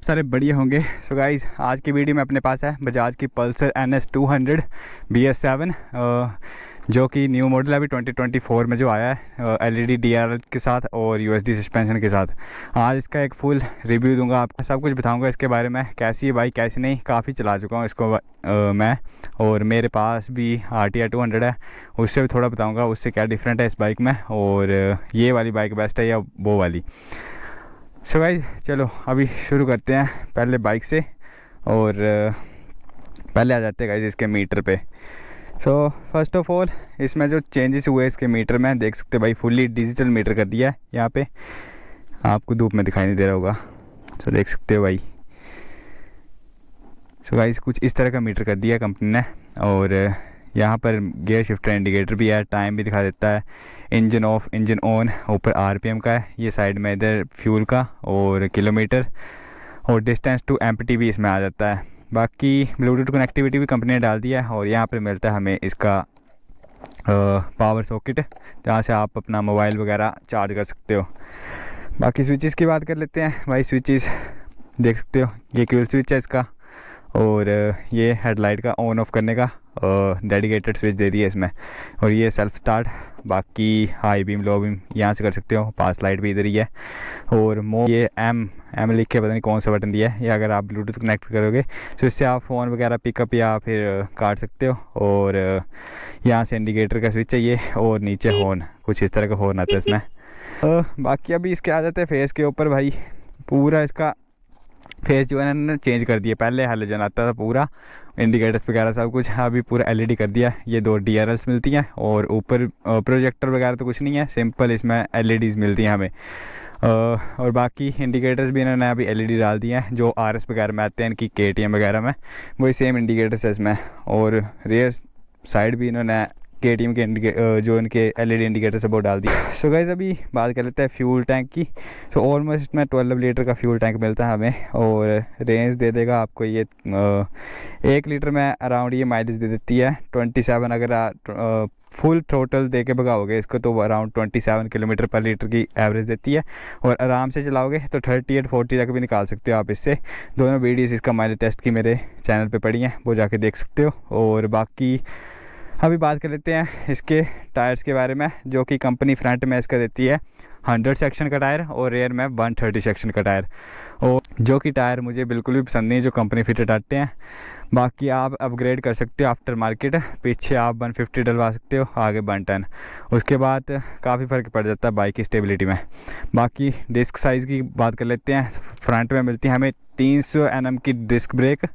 आप सारे बढ़िया होंगे। सो गाइस, आज की वीडियो में अपने पास है बजाज की पल्सर NS 200 BS7 जो कि न्यू मॉडल है अभी 2024 में जो आया है LED DRL के साथ और USD सस्पेंशन के साथ। आज इसका एक फुल रिव्यू दूंगा, आपको सब कुछ बताऊंगा इसके बारे में, कैसी है बाइक कैसी नहीं। काफ़ी चला चुका हूँ इसको मैं, और मेरे पास भी RTR 200 है, उससे भी थोड़ा बताऊँगा उससे क्या डिफरेंट है इस बाइक में, और ये वाली बाइक बेस्ट है या वो वाली। सो गाइस, चलो अभी शुरू करते हैं पहले बाइक से, और पहले आ जाते हैं गाइस इसके मीटर पे। सो फर्स्ट ऑफ ऑल इसमें जो चेंजेस हुए इसके मीटर में देख सकते हैं भाई, फुल्ली डिजिटल मीटर कर दिया है। यहाँ पे आपको धूप में दिखाई नहीं दे रहा होगा, सो देख सकते हो भाई। सो गाइस, कुछ इस तरह का मीटर कर दिया कंपनी ने, और यहाँ पर गियर शिफ्टर इंडिकेटर भी है, टाइम भी दिखा देता है, इंजन ऑफ इंजन ऑन, ऊपर RPM का है, ये साइड में इधर फ्यूल का और किलोमीटर, और डिस्टेंस टू एम्प्टी भी इसमें आ जाता है। बाकी ब्लूटूथ कनेक्टिविटी भी कंपनी ने डाल दिया है, और यहाँ पर मिलता है हमें इसका पावर सॉकेट, जहाँ से आप अपना मोबाइल वगैरह चार्ज कर सकते हो। बाकी स्विचेस की बात कर लेते हैं भाई। स्विचेस देख सकते हो, ये क्यूल स्विच है इसका, और ये हेडलाइट का ऑन ऑफ करने का डेडिकेटेड स्विच दे दिया इसमें, और ये सेल्फ स्टार्ट। बाकी हाई बीम लो बीम यहाँ से कर सकते हो, पास लाइट भी इधर ही है, और ये एम लिख के पता नहीं कौन सा बटन दिया है, ये अगर आप ब्लूटूथ कनेक्ट करोगे तो इससे आप फ़ोन वगैरह पिकअप या फिर काट सकते हो। और यहाँ से इंडिकेटर का स्विच है ये, और नीचे हॉर्न, कुछ इस तरह का हॉर्न आता है इसमें। बाकी अभी इसके आ जाते हैं फेस के ऊपर भाई। पूरा इसका फेस जो है ना चेंज कर दिया, पहले हेलोजन आता था पूरा, इंडिकेटर्स वगैरह सब कुछ, अभी पूरा LED कर दिया। ये 2 DRLs मिलती हैं, और ऊपर प्रोजेक्टर वगैरह तो कुछ नहीं है, सिंपल इसमें LEDs मिलती हैं हमें। और बाकी इंडिकेटर्स भी इन्होंने अभी LED डाल दिए हैं, जो RS वगैरह में आते हैं इनकी KTM वगैरह में, वही सेम इंडिकेटर्स है इसमें। और रियर साइड भी इन्होंने KTM के जो इनके LED इंडिकेटर से वो डाल दिया। सो गाइस, अभी बात कर लेते हैं फ्यूल टैंक की। सो ऑलमोस्ट इसमें 12 लीटर का फ्यूल टैंक मिलता है हमें, और रेंज दे देगा आपको ये 1 लीटर में अराउंड ये माइलेज दे देती है 27। अगर फुल टोटल दे के भगाओगे इसको तो अराउंड 27 किलोमीटर पर लीटर की एवरेज देती है, और आराम से चलाओगे तो 38-40 तक भी निकाल सकते हो आप इससे। दोनों वीडियोस इसका माइलेज टेस्ट की मेरे चैनल पे पड़ी हैं, वो जाके देख सकते हो। और बाकी अभी बात कर लेते हैं इसके टायर्स के बारे में, जो कि कंपनी फ्रंट में इसका देती है 100 सेक्शन का टायर, और रेयर में 130 सेक्शन का टायर, और जो कि टायर मुझे बिल्कुल भी पसंद नहीं जो कंपनी फिटेड आते हैं। बाकी आप अपग्रेड कर सकते हो आफ्टर मार्केट, पीछे आप 150 डलवा सकते हो, आगे 110, उसके बाद काफ़ी फ़र्क पड़ जाता है बाइक की स्टेबिलिटी में। बाकी डिस्क साइज़ की बात कर लेते हैं। फ्रंट में मिलती है हमें 300 mm की disc brake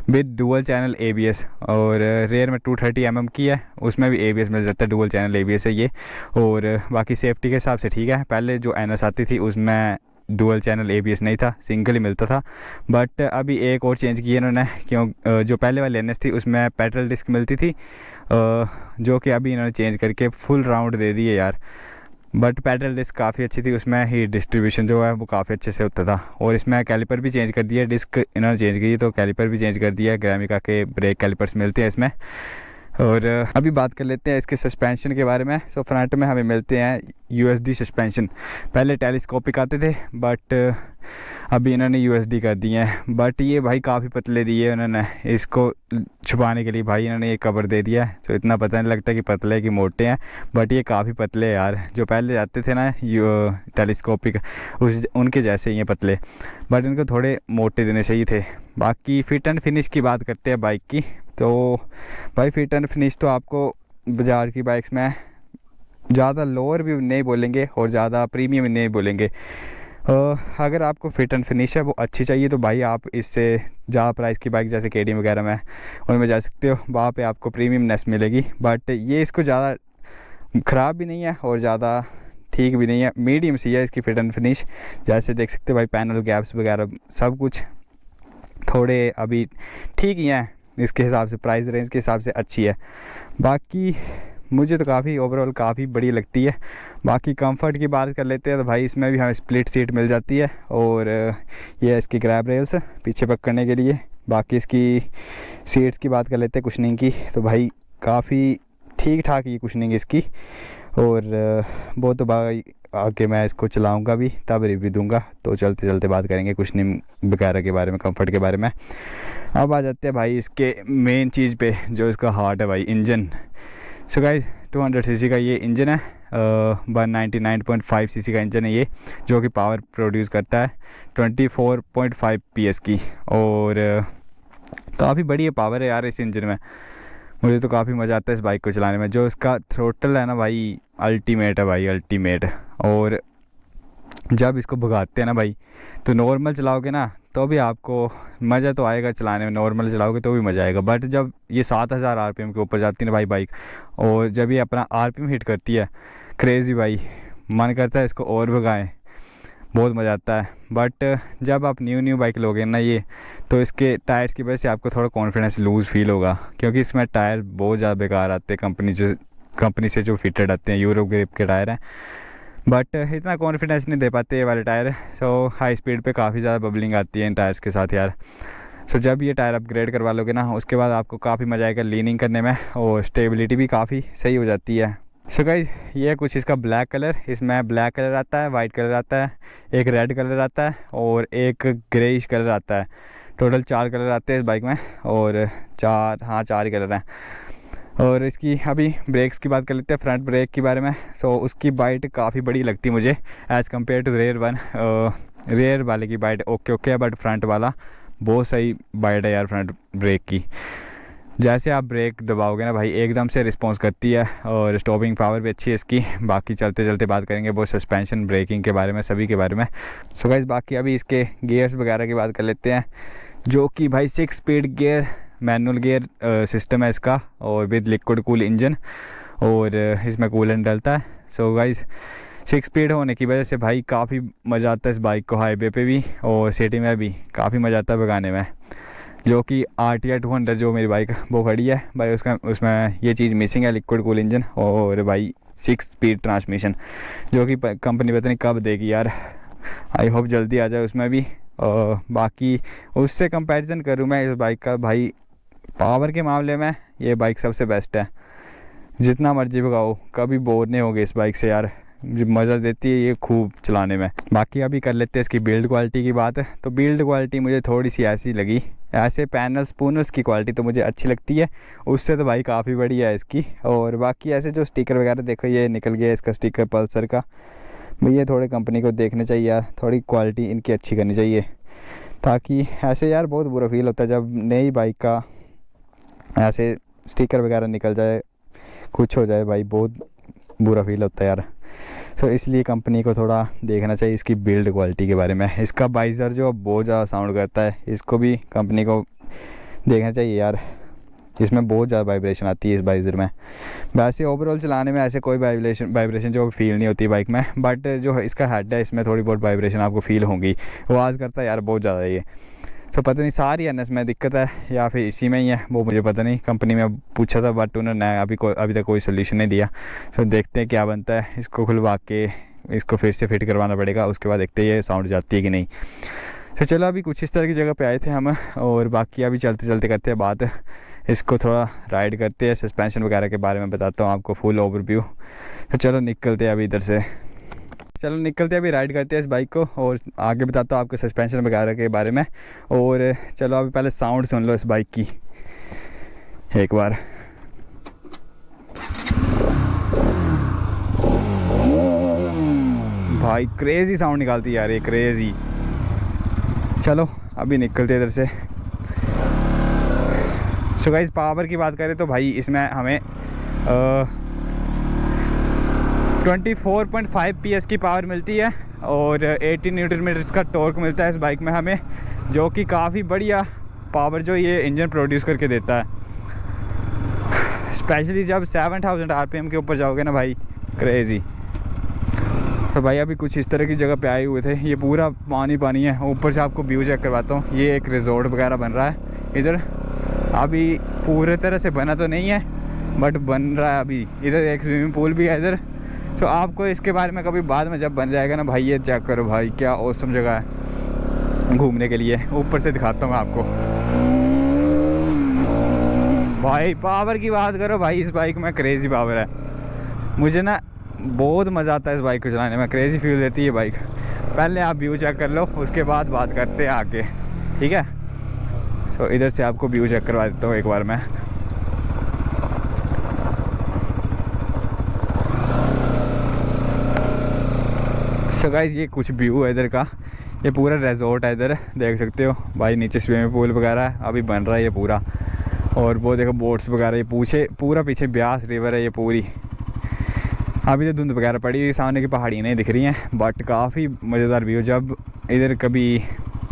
with dual channel ABS, और रेयर में 230 mm की है, उसमें भी ABS मिल जाता है, डुअल चैनल ABS है ये। और बाकी सेफ्टी के हिसाब से ठीक है। पहले जो NS आती थी उसमें डुअल चैनल ABS नहीं था, सिंगल ही मिलता था, बट अभी एक और चेंज किया इन्होंने, क्यों जो पहले वाली NS थी उसमें पेट्रोल डिस्क मिलती थी, जो कि अभी इन्होंने चेंज करके फुल राउंड दे दी है यार। बट पेट्रोल डिस्क काफ़ी अच्छी थी, उसमें ही डिस्ट्रीब्यूशन जो है वो काफ़ी अच्छे से होता था। और इसमें कैलिपर भी चेंज कर दिया, डिस्क इन्होंने चेंज की तो कैलिपर भी चेंज कर दिया, ग्रामिका के ब्रेक कैलिपर्स मिलते हैं इसमें। और अभी बात कर लेते हैं इसके सस्पेंशन के बारे में। सो फ्रंट में हमें मिलते हैं USD सस्पेंशन, पहले टेलीस्कोपिक आते थे बट अभी इन्होंने USD कर दिए हैं। बट ये भाई काफ़ी पतले दिए उन्होंने, इसको छुपाने के लिए भाई इन्होंने ये कवर दे दिया है, तो इतना पता नहीं लगता कि पतले कि मोटे हैं, बट ये काफ़ी पतले हैं यार। जो पहले आते थे ना टेलीस्कोपिक, उनके जैसे ही हैं पतले, बट इनको थोड़े मोटे देने चाहिए थे। बाकी फिट एंड फिनिश की बात करते हैं बाइक की, तो भाई फिट एंड फिनिश तो आपको बजाज की बाइक्स में ज़्यादा लोअर भी नहीं बोलेंगे और ज़्यादा प्रीमियम भी नहीं बोलेंगे। अगर आपको फिट एंड फिनिश है वो अच्छी चाहिए तो भाई आप इससे ज़्यादा प्राइस की बाइक जैसे KTM वगैरह में उनमें जा सकते हो, वहाँ पे आपको प्रीमियमनेस मिलेगी। बट ये इसको ज़्यादा ख़राब भी नहीं है और ज़्यादा ठीक भी नहीं है, मीडियम सी है इसकी फिट एंड फिनिश। जैसे देख सकते हो भाई, पैनल गैप्स वगैरह सब कुछ थोड़े अभी ठीक ही हैं, इसके हिसाब से प्राइस रेंज के हिसाब से अच्छी है। बाकी मुझे तो काफ़ी ओवरऑल काफ़ी बढ़िया लगती है। बाकी कंफर्ट की बात कर लेते हैं तो भाई इसमें भी हमें स्प्लिट सीट मिल जाती है, और ये इसकी ग्रैब रेल्स पीछे पकड़ने के लिए। बाकी इसकी सीट्स की बात कर लेते हैं कुशनिंग की, तो भाई काफ़ी ठीक ठाक ही कुशनिंग इसकी, और वो तो भाई आके मैं इसको चलाऊंगा भी तब रिव्यू दूंगा। तो चलते चलते बात करेंगे कुछ नहीं वगैरह के बारे में, कंफर्ट के बारे में। अब आ जाते हैं भाई इसके मेन चीज़ पे, जो इसका हार्ट है भाई, इंजन। सो गाइस 200 सीसी का ये इंजन है, 199.5 सीसी का इंजन है ये, जो कि पावर प्रोड्यूस करता है 24.5 PS की। और काफ़ी बढ़िया पावर है यार इस इंजन में। मुझे तो काफ़ी मज़ा आता है इस बाइक को चलाने में। जो इसका थ्रोटल है ना भाई, अल्टीमेट है भाई, अल्टीमेट। और जब इसको भगाते हैं ना भाई, तो नॉर्मल चलाओगे ना तो भी आपको मज़ा तो आएगा चलाने में, नॉर्मल चलाओगे तो भी मज़ा आएगा। बट जब ये 7000 RPM के ऊपर जाती है ना भाई बाइक, और जब ये अपना RPM हिट करती है, क्रेज़ी भाई, मन करता है इसको और भगाएं, बहुत मज़ा आता है। बट जब आप न्यू बाइक लोगे ना ये, तो इसके टायर्स की वजह से आपको थोड़ा कॉन्फिडेंस लूज़ फील होगा, क्योंकि इसमें टायर बहुत ज़्यादा बेकार आते हैं कंपनी से जो फिटेड आते हैं, यूरो ग्रिप के टायर हैं। बट इतना कॉन्फिडेंस नहीं दे पाते ये वाले टायर। सो हाई स्पीड पे काफ़ी ज़्यादा बबलिंग आती है इन टायर्स के साथ यार। सो जब ये टायर अपग्रेड करवा लोगे ना, उसके बाद आपको काफ़ी मज़ा आएगा लीनिंग करने में, और स्टेबिलिटी भी काफ़ी सही हो जाती है। सो गाइस ये कुछ इसका ब्लैक कलर, इसमें ब्लैक कलर आता है, वाइट कलर आता है, एक रेड कलर आता है, और एक ग्रेइश कलर आता है। टोटल 4 कलर आते हैं इस बाइक में, और 4 ही कलर हैं। और इसकी अभी ब्रेक्स की बात कर लेते हैं, फ्रंट ब्रेक के बारे में। सो उसकी बाइट काफ़ी बड़ी लगती है मुझे as compare to rear one. Rear वाले की बाइट ओके है, बट फ्रंट वाला बहुत सही बाइट है यार फ्रंट ब्रेक की। जैसे आप ब्रेक दबाओगे ना भाई, एकदम से रिस्पॉन्स करती है, और स्टॉपिंग पावर भी अच्छी है इसकी। बाकी चलते चलते बात करेंगे वो सस्पेंशन, ब्रेकिंग के बारे में, सभी के बारे में। सो गाइस बाकी अभी इसके गियर्स वगैरह की बात कर लेते हैं, जो कि भाई 6 speed gear manual gear system है इसका, और विद लिक्विड कूल इंजन, और इसमें कूलेंट डलता है। सो गाइस 6 स्पीड होने की वजह से भाई काफ़ी मज़ा आता है इस बाइक को हाईवे पे भी, और सिटी में भी काफ़ी मज़ा आता है भगाने में। जो कि RTI 200 जो मेरी बाइक वो खड़ी है भाई, उसमें ये चीज़ मिसिंग है, लिक्विड कूल इंजन, और भाई 6 स्पीड ट्रांसमिशन, जो कि कंपनी पता नहीं कब देगी यार। आई होप जल्दी आ जाए उसमें भी। और बाकी उससे कंपैरिजन करूँ मैं इस बाइक का, भाई पावर के मामले में ये बाइक सबसे बेस्ट है। जितना मर्जी भगाओ, कभी बोर नहीं होगे इस बाइक से यार, मज़ा देती है ये खूब चलाने में। बाकी अभी कर लेते हैं इसकी बिल्ड क्वालिटी की बात। तो बिल्ड क्वालिटी मुझे थोड़ी सी ऐसी लगी, ऐसे पैनल्स की क्वालिटी तो मुझे अच्छी लगती है, उससे तो भाई काफ़ी बढ़िया है इसकी। और बाकी ऐसे जो स्टिकर वगैरह देखो, ये निकल गया इसका स्टिकर पल्सर का, भाई ये थोड़े कंपनी को देखने चाहिए यार, थोड़ी क्वालिटी इनकी अच्छी करनी चाहिए, ताकि ऐसे यार बहुत बुरा फील होता है जब नई बाइक का ऐसे स्टिकर वगैरह निकल जाए, कुछ हो जाए भाई, बहुत बुरा फील होता है यार। तो इसलिए कंपनी को थोड़ा देखना चाहिए इसकी बिल्ड क्वालिटी के बारे में। इसका वाइज़र जो बहुत ज़्यादा साउंड करता है, इसको भी कंपनी को देखना चाहिए यार, इसमें बहुत ज़्यादा वाइब्रेशन आती है इस वाइज़र में। वैसे ओवरऑल चलाने में ऐसे कोई वाइब्रेशन जो फील नहीं होती बाइक में, बट जो इसका हेड है इसमें थोड़ी बहुत वाइब्रेशन आपको फील होंगी, आवाज़ करता है यार बहुत ज़्यादा ये। तो पता नहीं सारी NS में दिक्कत है या फिर इसी में ही है, वो मुझे पता नहीं। कंपनी में पूछा था बट उन्होंने अभी तक कोई सोल्यूशन नहीं दिया। तो देखते हैं क्या बनता है, इसको खुलवा के इसको फिर से फिट करवाना पड़ेगा, उसके बाद देखते हैं ये साउंड जाती है कि नहीं। तो चलो अभी कुछ इस तरह की जगह पे आए थे हम, और बाकी अभी चलते चलते करते हैं बात, इसको थोड़ा राइड करते हैं, सस्पेंशन वगैरह के बारे में बताता हूँ आपको फुल ओवरव्यू। तो चलो निकलते हैं अभी इधर से, चलो निकलते हैं अभी राइड करते हैं इस बाइक को, और आगे बताता हूँ आपको सस्पेंशन वगैरह के बारे में। और चलो अभी पहले साउंड सुन लो इस बाइक की एक बार। भाई क्रेजी साउंड निकालती है यार ये, क्रेजी। चलो अभी निकलते हैं इधर से। सो गाइस पावर की बात करें तो भाई इसमें हमें 24.5 PS की पावर मिलती है, और 80 Nm का टॉर्क मिलता है इस बाइक में हमें, जो कि काफ़ी बढ़िया पावर जो ये इंजन प्रोड्यूस करके देता है। स्पेशली जब 7000 RPM के ऊपर जाओगे ना भाई, क्रेजी। तो भाई अभी कुछ इस तरह की जगह पे आए हुए थे, ये पूरा पानी है। ऊपर से आपको व्यू चेक करवाता हूँ, ये एक रिजॉर्ट वगैरह बन रहा है इधर, अभी पूरे तरह से बना तो नहीं है बट बन रहा है अभी। इधर एक स्विमिंग पूल भी है इधर। तो आपको इसके बारे में कभी बाद में जब बन जाएगा ना भाई, ये चेक करो भाई, क्या औसम जगह है घूमने के लिए। ऊपर से दिखाता हूँ आपको। भाई पावर की बात करो भाई, इस बाइक में क्रेजी पावर है। मुझे ना बहुत मज़ा आता है इस बाइक को चलाने में, क्रेज़ी फील देती है बाइक। पहले आप व्यू चेक कर लो, उसके बाद बात करते हैं आगे, ठीक है। सो इधर से आपको व्यू चेक करवा देता हूँ एक बार मैं। सो गाइस ये कुछ व्यू है इधर का, ये पूरा रिजॉर्ट है इधर, देख सकते हो भाई। नीचे स्विमिंग पूल वगैरह है, अभी बन रहा है ये पूरा। और वो देखो बोट्स वगैरह, ये पूरा पीछे ब्यास रिवर है ये पूरी। अभी तो धुंध वगैरह पड़ी हुई, सामने की पहाड़ियाँ नहीं दिख रही हैं, बट काफ़ी मज़ेदार व्यू। जब इधर कभी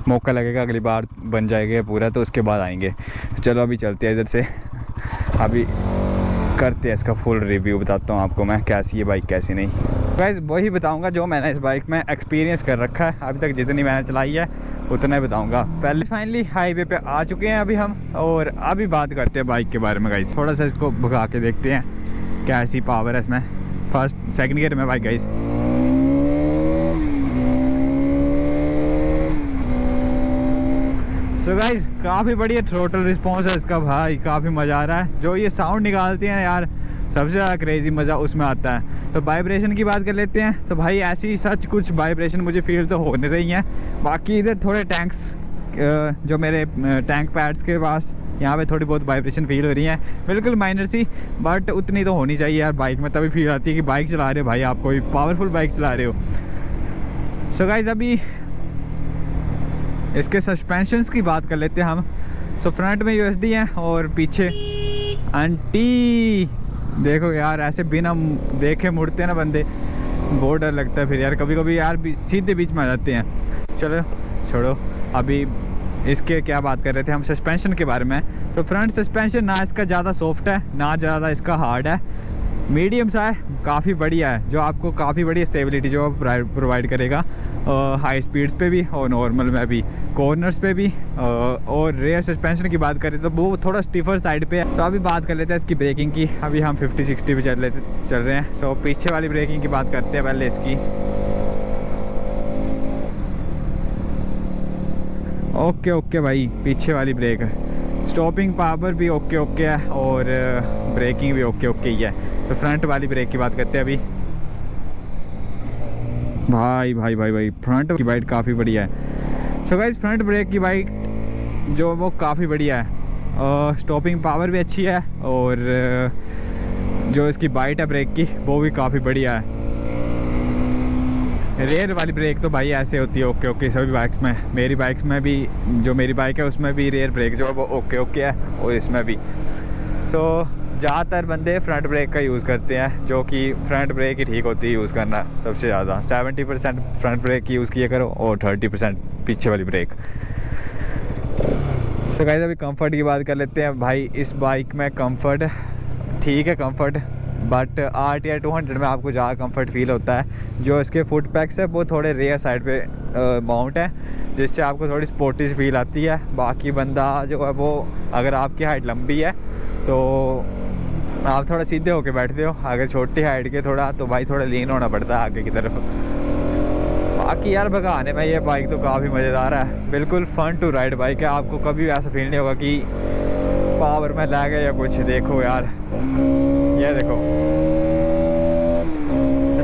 मौका लगेगा, अगली बार बन जाएगा पूरा, तो उसके बाद आएंगे। चलो अभी चलते हैं इधर से, अभी करते हैं इसका फुल रिव्यू, बताता हूँ आपको मैं कैसी है बाइक कैसी नहीं। गाइस वही बताऊंगा जो मैंने इस बाइक में एक्सपीरियंस कर रखा है अभी तक, जितनी मैंने चलाई है उतना ही बताऊंगा। पहले फाइनली हाईवे पे आ चुके हैं अभी हम, और अभी बात करते हैं बाइक के बारे में गाइस। थोड़ा सा इसको भगा के देखते हैं कैसी पावर है इसमें। फर्स्ट सेकंड गियर में बाइक गाइस। सो गाइस काफ़ी बढ़िया थ्रोटल रिस्पॉन्स है इसका भाई, काफ़ी मज़ा आ रहा है। जो ये साउंड निकालते हैं यार, सबसे ज़्यादा क्रेज़ी मज़ा उसमें आता है। तो वाइब्रेशन की बात कर लेते हैं, तो भाई ऐसी सच कुछ वाइब्रेशन मुझे फील तो होने रही हैं। बाकी इधर थोड़े टैंक्स, जो मेरे टैंक पैड्स के पास, यहाँ पे थोड़ी बहुत वाइब्रेशन फील हो रही है, बिल्कुल माइनर सी, बट उतनी तो होनी चाहिए यार बाइक में, तभी फील आती है कि बाइक चला रहे हो भाई, आप कोई पावरफुल बाइक चला रहे हो। सो गाइस अभी इसके सस्पेंशंस की बात कर लेते हैं हम। सो फ्रंट में यूएसडी है और पीछे एंटी, देखो यार ऐसे बिना देखे मुड़ते हैं ना बंदे, बहुत डर लगता है फिर यार, कभी कभी यार सीधे बीच में आ जाते हैं। चलो छोड़ो, अभी इसके क्या बात कर रहे थे हम, सस्पेंशन के बारे में। तो फ्रंट सस्पेंशन ना इसका ज़्यादा सॉफ्ट है ना ज़्यादा इसका हार्ड है, मीडियम सा है, काफ़ी बढ़िया है, जो आपको काफ़ी बढ़िया स्टेबिलिटी जो प्रोवाइड करेगा हाई स्पीड्स पे भी और नॉर्मल में भी, कॉर्नर्स पे भी। और रेयर सस्पेंशन की बात करें तो वो थोड़ा स्टिफर साइड पे है। तो अभी बात कर लेते हैं इसकी ब्रेकिंग की, अभी हम 50-60 पे चल रहे हैं। सो पीछे वाली ब्रेकिंग की बात करते हैं पहले इसकी। ओके भाई, पीछे वाली ब्रेक है, स्टॉपिंग पावर भी ओके है और ब्रेकिंग भी ओके ही है। तो फ्रंट वाली ब्रेक की बात करते हैं अभी। भाई फ्रंट की बाइट काफ़ी बढ़िया है। सो गाइस फ्रंट ब्रेक की बाइट जो वो काफ़ी बढ़िया है, स्टॉपिंग पावर भी अच्छी है और जो इसकी बाइट है ब्रेक की वो भी काफ़ी बढ़िया है। रेयर वाली ब्रेक तो भाई ऐसे होती है ओके सभी बाइक्स में, मेरी बाइक्स में भी, जो मेरी बाइक है उसमें भी रेयर ब्रेक जो है वो ओके है और इसमें भी। सो ज़्यादातर बंदे फ्रंट ब्रेक का यूज़ करते हैं, जो कि फ्रंट ब्रेक ही ठीक होती है यूज़ करना सबसे ज़्यादा। 70% फ्रंट ब्रेक की यूज़ किया करो और 30% पीछे वाली ब्रेक। सो गाइस अभी कंफर्ट की बात कर लेते हैं भाई। इस बाइक में कंफर्ट ठीक है, कंफर्ट, बट RTR 200 में आपको ज़्यादा कंफर्ट फील होता है। जो इसके फुट पैक्स है वो थोड़े रेयर साइड पे माउंट है, जिससे आपको थोड़ी स्पोर्टिश फील आती है। बाकी बंदा जो है वो, अगर आपकी हाइट लंबी है तो आप थोड़ा सीधे होके बैठते हो, अगर छोटी हाइट के थोड़ा तो भाई थोड़ा लीन होना पड़ता है आगे की तरफ। बाकी यार भगाने में ये बाइक तो काफ़ी मज़ेदार है, बिल्कुल फन टू राइड बाइक है। आपको कभी ऐसा फील नहीं होगा कि पावर में लैग है या कुछ। देखो यार, ये देखो,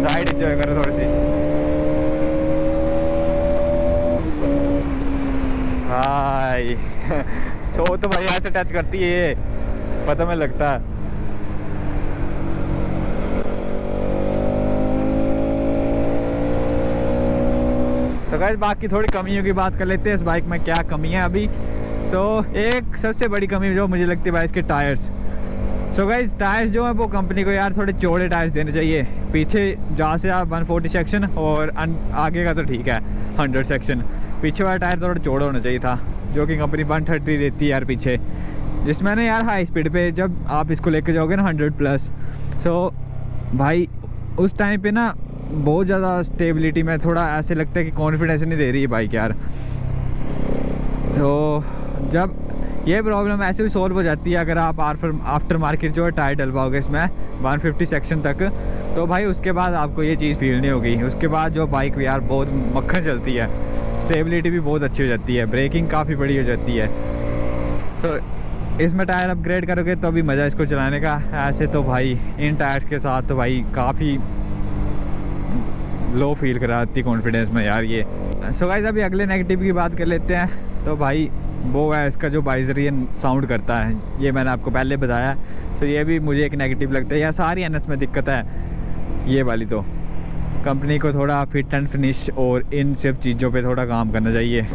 राइड एंजॉय करो थोड़ी सी भाई। सो तो भाई ऐसे टच करती है ये, पता में लगता है। तो गाइस बाकी थोड़ी कमियों की बात कर लेते हैं, इस बाइक में क्या कमी है अभी। तो एक सबसे बड़ी कमी जो मुझे लगती है भाई इसके टायर्स। सो गाइस टायर्स जो है वो कंपनी को यार थोड़े चौड़े टायर्स देने चाहिए। पीछे जहाँ से आप 140 सेक्शन और आगे का तो ठीक है 100 सेक्शन, पीछे वाला टायर थोड़ा चौड़ा होना चाहिए था, जो कि कंपनी 130 देती है यार पीछे। जिसमें ना यार हाई स्पीड पे जब आप इसको लेके जाओगे ना 100+, तो भाई उस टाइम पे ना बहुत ज़्यादा स्टेबिलिटी में थोड़ा ऐसे लगता है कि कॉन्फिडेंस नहीं दे रही है बाइक यार। तो जब ये प्रॉब्लम ऐसे भी सॉल्व हो जाती है अगर आप आफ्टर मार्केट जो है टायर डलवाओगे इसमें 150 सेक्शन तक, तो भाई उसके बाद आपको ये चीज़ फील नहीं होगी। उसके बाद जो बाइक यार बहुत मक्खन चलती है, स्टेबिलिटी भी बहुत अच्छी हो जाती है, ब्रेकिंग काफ़ी बड़ी हो जाती है। तो इसमें टायर अपग्रेड करोगे तो भी मज़ा इसको चलाने का। ऐसे तो भाई इन टायर्स के साथ तो भाई काफ़ी लो फील कराती कॉन्फिडेंस में यार ये। सो गाइस अभी अगले नेगेटिव की बात कर लेते हैं। तो भाई वो है इसका जो बाइजरियन साउंड करता है, ये मैंने आपको पहले बताया। तो ये भी मुझे एक नेगेटिव लगता है। यार सारी NS में दिक्कत है ये वाली, तो कंपनी को थोड़ा फिट एंड फिनिश और इन सब चीज़ों पे थोड़ा काम करना चाहिए।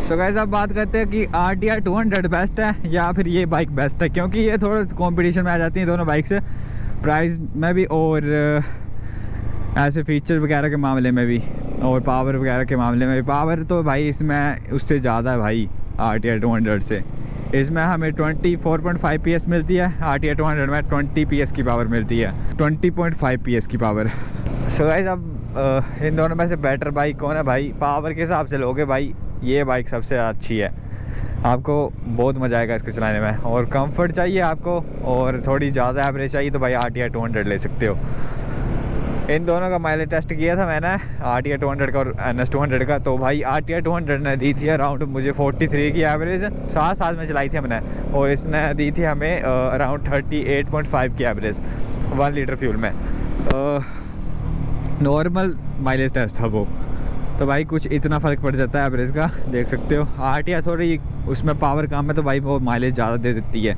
सो गाइस अब बात करते हैं कि RTR 200 बेस्ट है या फिर ये बाइक बेस्ट है, क्योंकि ये थोड़ा कंपटीशन में आ जाती हैं दोनों बाइक से, प्राइस में भी और ऐसे फीचर वगैरह के मामले में भी और पावर वगैरह के मामले में भी। पावर तो भाई इसमें उससे ज़्यादा है भाई RTR 200 से। इसमें हमें 24.5 PS मिलती है, RTR 200 में 20 PS की पावर मिलती है, 20.5 PS की पावर। सो गाइस अब इन दोनों में से बेटर बाइक कौन है भाई? पावर के हिसाब से लोगे भाई ये बाइक सबसे अच्छी है, आपको बहुत मज़ा आएगा इसको चलाने में। और कंफर्ट चाहिए आपको और थोड़ी ज़्यादा एवरेज चाहिए तो भाई RTR 200 ले सकते हो। इन दोनों का माइलेज टेस्ट किया था मैंने, RTR 200 का और NS 200 का। तो भाई RTR 200 ने दी थी अराउंड मुझे 43 की एवरेज, 7 साल में चलाई थी हमने, और इसने दी थी हमें अराउंड 38.5 की एवरेज 1 लीटर फ्यूल में। नॉर्मल माइलेज टेस्ट था वो, तो भाई कुछ इतना फ़र्क पड़ जाता है एवरेज का, देख सकते हो। RTR थोड़ी उसमें पावर कम है तो भाई वो माइलेज ज़्यादा दे देती है।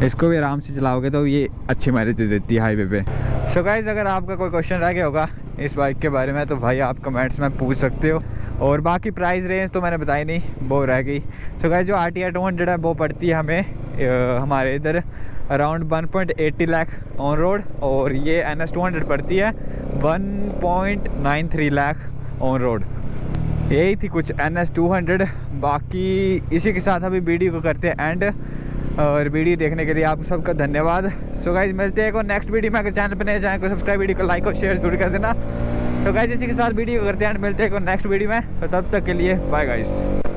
इसको भी आराम से चलाओगे तो ये अच्छी माइलेज दे देती है हाईवे पे। सो गाइस अगर आपका कोई क्वेश्चन रह गया होगा इस बाइक के बारे में तो भाई आप कमेंट्स में पूछ सकते हो। और बाकी प्राइस रेंज तो मैंने बताई नहीं, वो रह गई। सो गाइस जो RTR 200 है वो पड़ती है हमें हमारे इधर अराउंड 1.80 लाख ऑन रोड, और ये NS 200 पड़ती है 1.93 लाख ऑन रोड। यही थी कुछ NS 200। बाकी इसी के साथ अभी वीडियो को करते हैं एंड, और वीडियो देखने के लिए आप सबका धन्यवाद। सो गाइज मिलते हैं नेक्स्ट वीडियो में। अगर चैनल पर नए चैनल को सब्सक्राइब, वीडियो को लाइक और शेयर जरूर कर देना। तो गाइज इसी के साथ वीडियो करते हैं एंड मिलते हैं नेक्स्ट वीडियो में। तो तब तक के लिए बाय गाइज।